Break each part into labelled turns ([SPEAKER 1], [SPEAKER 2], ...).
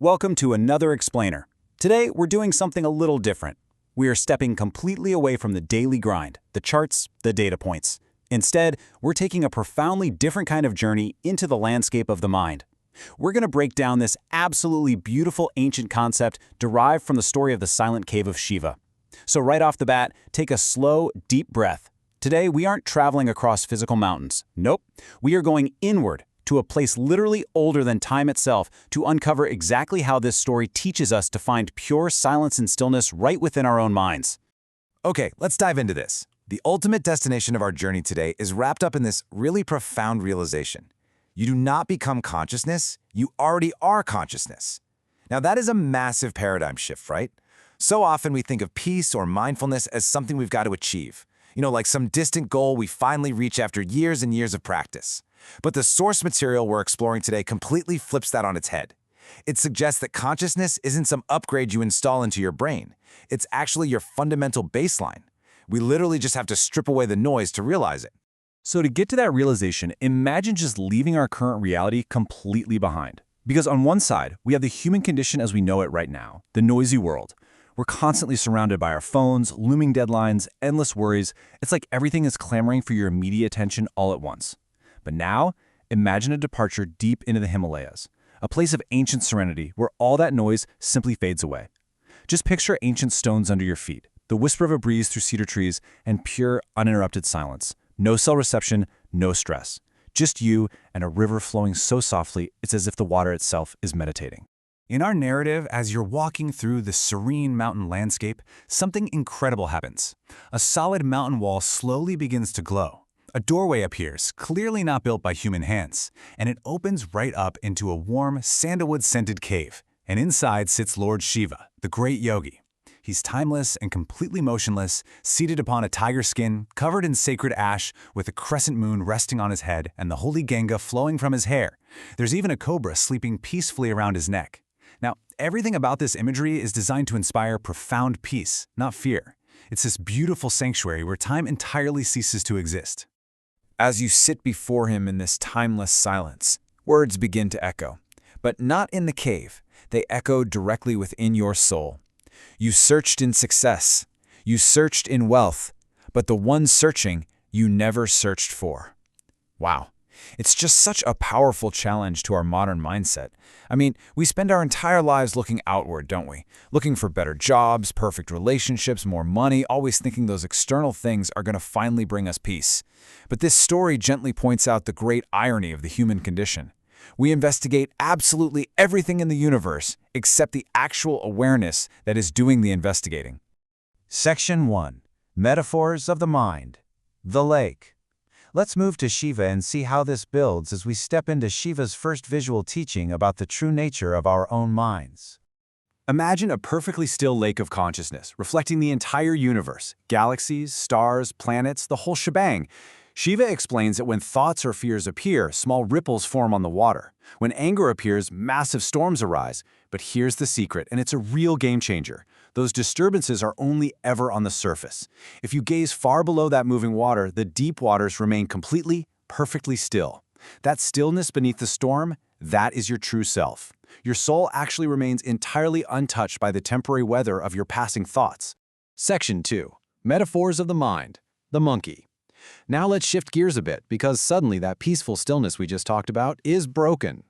[SPEAKER 1] Welcome to another explainer. Today, we're doing something a little different. We are stepping completely away from the daily grind, the charts, the data points. Instead, we're taking a profoundly different kind of journey into the landscape of the mind. We're going to break down this absolutely beautiful ancient concept derived from the story of the Silent Cave of Shiva. So right off the bat, take a slow, deep breath. Today, we aren't traveling across physical mountains. Nope. We are going inward, to a place literally older than time itself, to uncover exactly how this story teaches us to find pure silence and stillness right within our own minds.
[SPEAKER 2] Okay, let's dive into this. The ultimate destination of our journey today is wrapped up in this really profound realization. You do not become consciousness, you already are consciousness. Now that is a massive paradigm shift, right? So often we think of peace or mindfulness as something we've got to achieve. Like some distant goal we finally reach after years and years of practice. But the source material we're exploring today completely flips that on its head. It suggests that consciousness isn't some upgrade you install into your brain. It's actually your fundamental baseline. We literally just have to strip away the noise to realize it.
[SPEAKER 3] So to get to that realization, imagine just leaving our current reality completely behind. Because on one side, we have the human condition as we know it right now, the noisy world. We're constantly surrounded by our phones, looming deadlines, endless worries. It's like everything is clamoring for your immediate attention all at once. But now, imagine a departure deep into the Himalayas, a place of ancient serenity where all that noise simply fades away. Just picture ancient stones under your feet, the whisper of a breeze through cedar trees, and pure, uninterrupted silence. No cell reception, no stress. Just you and a river flowing so softly it's as if the water itself is meditating.
[SPEAKER 1] In our narrative, as you're walking through the serene mountain landscape, something incredible happens. A solid mountain wall slowly begins to glow. A doorway appears, clearly not built by human hands, and it opens right up into a warm, sandalwood-scented cave. And inside sits Lord Shiva, the great yogi. He's timeless and completely motionless, seated upon a tiger skin, covered in sacred ash, with a crescent moon resting on his head and the holy Ganga flowing from his hair. There's even a cobra sleeping peacefully around his neck. Now, everything about this imagery is designed to inspire profound peace, not fear. It's this beautiful sanctuary where time entirely ceases to exist.
[SPEAKER 2] As you sit before him in this timeless silence, words begin to echo. But not in the cave. They echo directly within your soul. You searched in success. You searched in wealth. But the one searching you never searched for. Wow. It's just such a powerful challenge to our modern mindset. I mean, we spend our entire lives looking outward, don't we? Looking for better jobs, perfect relationships, more money, always thinking those external things are going to finally bring us peace. But this story gently points out the great irony of the human condition. We investigate absolutely everything in the universe except the actual awareness that is doing the investigating.
[SPEAKER 4] Section 1. Metaphors of the Mind. The Lake. Let's move to Shiva and see how this builds as we step into Shiva's first visual teaching about the true nature of our own minds.
[SPEAKER 1] Imagine a perfectly still lake of consciousness, reflecting the entire universe, galaxies, stars, planets, the whole shebang. Shiva explains that when thoughts or fears appear, small ripples form on the water. When anger appears, massive storms arise. But here's the secret, and it's a real game changer. Those disturbances are only ever on the surface. If you gaze far below that moving water, the deep waters remain completely, perfectly still. That stillness beneath the storm, that is your true self. Your soul actually remains entirely untouched by the temporary weather of your passing thoughts.
[SPEAKER 5] Section 2. Metaphors of the Mind. The Monkey. Now let's shift gears a bit, because suddenly that peaceful stillness we just talked about is broken.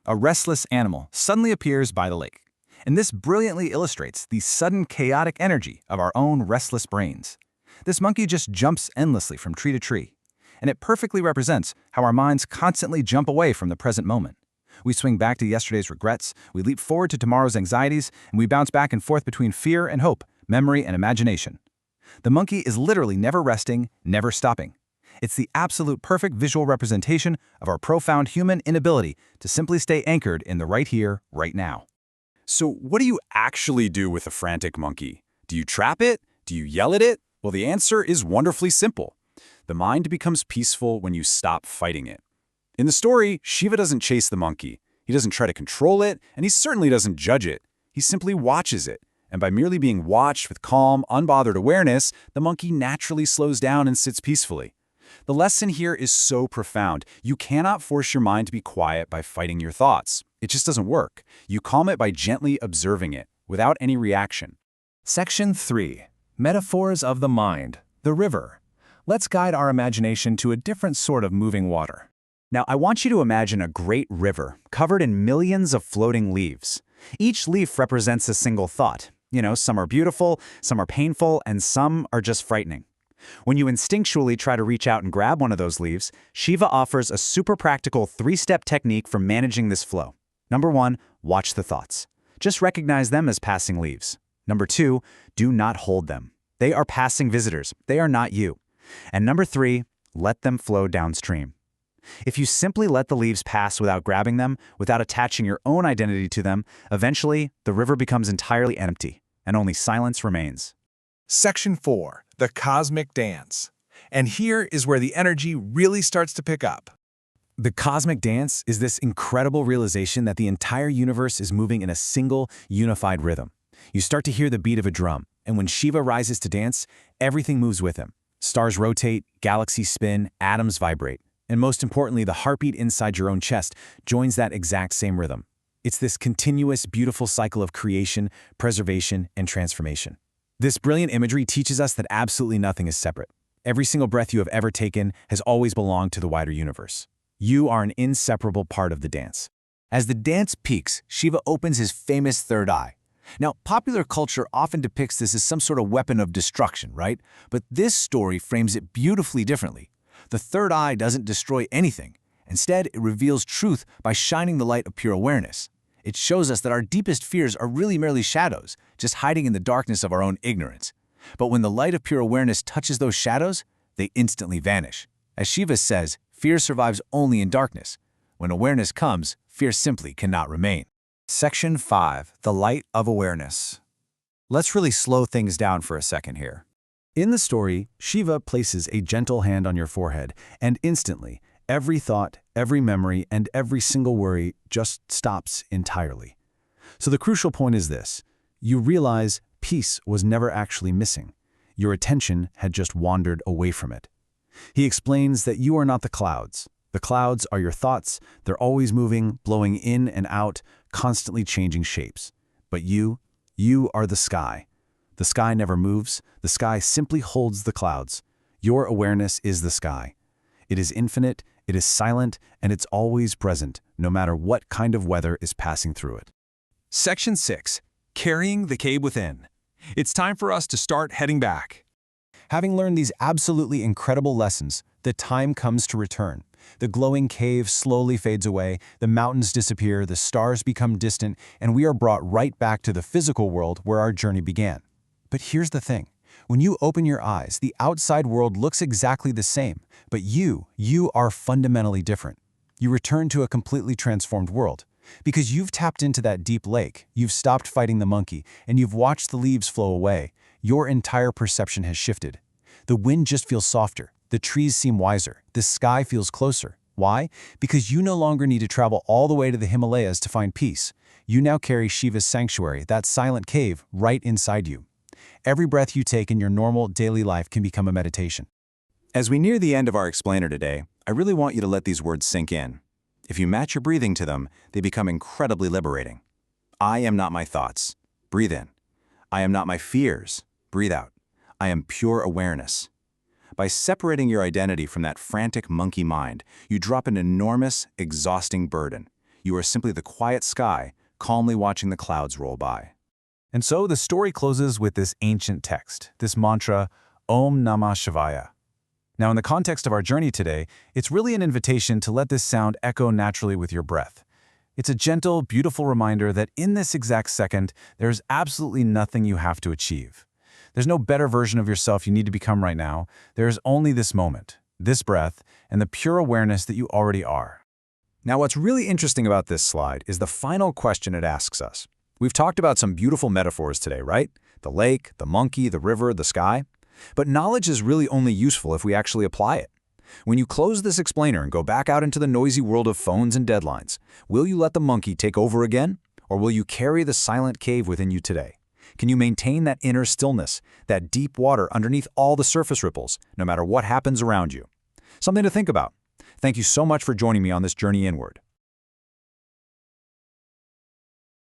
[SPEAKER 3] A restless animal suddenly appears by the lake. And this brilliantly illustrates the sudden chaotic energy of our own restless brains. This monkey just jumps endlessly from tree to tree. And it perfectly represents how our minds constantly jump away from the present moment. We swing back to yesterday's regrets, we leap forward to tomorrow's anxieties, and we bounce back and forth between fear and hope, memory and imagination. The monkey is literally never resting, never stopping. It's the absolute perfect visual representation of our profound human inability to simply stay anchored in the right here, right now.
[SPEAKER 1] So what do you actually do with a frantic monkey? Do you trap it? Do you yell at it? Well, the answer is wonderfully simple. The mind becomes peaceful when you stop fighting it. In the story, Shiva doesn't chase the monkey. He doesn't try to control it, and he certainly doesn't judge it. He simply watches it. And by merely being watched with calm, unbothered awareness, the monkey naturally slows down and sits peacefully. The lesson here is so profound. You cannot force your mind to be quiet by fighting your thoughts. It just doesn't work. You calm it by gently observing it, without any reaction.
[SPEAKER 3] Section 3. Metaphors of the mind, the river. Let's guide our imagination to a different sort of moving water.
[SPEAKER 1] Now, I want you to imagine a great river covered in millions of floating leaves. Each leaf represents a single thought. Some are beautiful, some are painful, and some are just frightening. When you instinctually try to reach out and grab one of those leaves, Shiva offers a super practical 3-step technique for managing this flow. Number 1, watch the thoughts. Just recognize them as passing leaves. Number 2, do not hold them. They are passing visitors. They are not you. And number 3, let them flow downstream. If you simply let the leaves pass without grabbing them, without attaching your own identity to them, eventually the river becomes entirely empty, and only silence remains.
[SPEAKER 6] Section 4, the cosmic dance. And here is where the energy really starts to pick up.
[SPEAKER 3] The cosmic dance is this incredible realization that the entire universe is moving in a single, unified rhythm. You start to hear the beat of a drum, and when Shiva rises to dance, everything moves with him. Stars rotate, galaxies spin, atoms vibrate. And most importantly, the heartbeat inside your own chest joins that exact same rhythm. It's this continuous, beautiful cycle of creation, preservation, and transformation. This brilliant imagery teaches us that absolutely nothing is separate. Every single breath you have ever taken has always belonged to the wider universe. You are an inseparable part of the dance.
[SPEAKER 2] As the dance peaks, Shiva opens his famous third eye. Now, popular culture often depicts this as some sort of weapon of destruction, right? But this story frames it beautifully differently. The third eye doesn't destroy anything. Instead, it reveals truth by shining the light of pure awareness. It shows us that our deepest fears are really merely shadows, just hiding in the darkness of our own ignorance. But when the light of pure awareness touches those shadows, they instantly vanish. As Shiva says, fear survives only in darkness. When awareness comes, fear simply cannot remain.
[SPEAKER 4] Section 5, the light of awareness. Let's really slow things down for a second here.
[SPEAKER 3] In the story, Shiva places a gentle hand on your forehead, and instantly, every thought, every memory, and every single worry just stops entirely. So the crucial point is this. You realize peace was never actually missing. Your attention had just wandered away from it. He explains that you are not the clouds. The clouds are your thoughts. They're always moving, blowing in and out, constantly changing shapes. But you are the sky. The sky never moves. The sky simply holds the clouds. Your awareness is the sky. It is infinite, it is silent, and it's always present, no matter what kind of weather is passing through it.
[SPEAKER 6] Section 6, carrying the cave within. It's time for us to start heading back.
[SPEAKER 3] Having learned these absolutely incredible lessons, the time comes to return. The glowing cave slowly fades away, the mountains disappear, the stars become distant, and we are brought right back to the physical world where our journey began. But here's the thing. When you open your eyes, the outside world looks exactly the same, but you are fundamentally different. You return to a completely transformed world. Because you've tapped into that deep lake, you've stopped fighting the monkey, and you've watched the leaves flow away, your entire perception has shifted. The wind just feels softer, the trees seem wiser, the sky feels closer. Why? Because you no longer need to travel all the way to the Himalayas to find peace. You now carry Shiva's sanctuary, that silent cave, right inside you. Every breath you take in your normal daily life can become a meditation.
[SPEAKER 1] As we near the end of our explainer today, I really want you to let these words sink in. If you match your breathing to them, they become incredibly liberating. I am not my thoughts. Breathe in. I am not my fears. Breathe out. I am pure awareness. By separating your identity from that frantic monkey mind, you drop an enormous, exhausting burden. You are simply the quiet sky, calmly watching the clouds roll by.
[SPEAKER 3] And so the story closes with this ancient text, this mantra, Om Namah Shivaya. Now, in the context of our journey today, it's really an invitation to let this sound echo naturally with your breath. It's a gentle, beautiful reminder that in this exact second, there's absolutely nothing you have to achieve. There's no better version of yourself you need to become right now. There's only this moment, this breath, and the pure awareness that you already are.
[SPEAKER 2] Now, what's really interesting about this slide is the final question it asks us. We've talked about some beautiful metaphors today, right? The lake, the monkey, the river, the sky. But knowledge is really only useful if we actually apply it. When you close this explainer and go back out into the noisy world of phones and deadlines, will you let the monkey take over again? Or will you carry the silent cave within you today? Can you maintain that inner stillness, that deep water underneath all the surface ripples, no matter what happens around you? Something to think about. Thank you so much for joining me on this journey inward.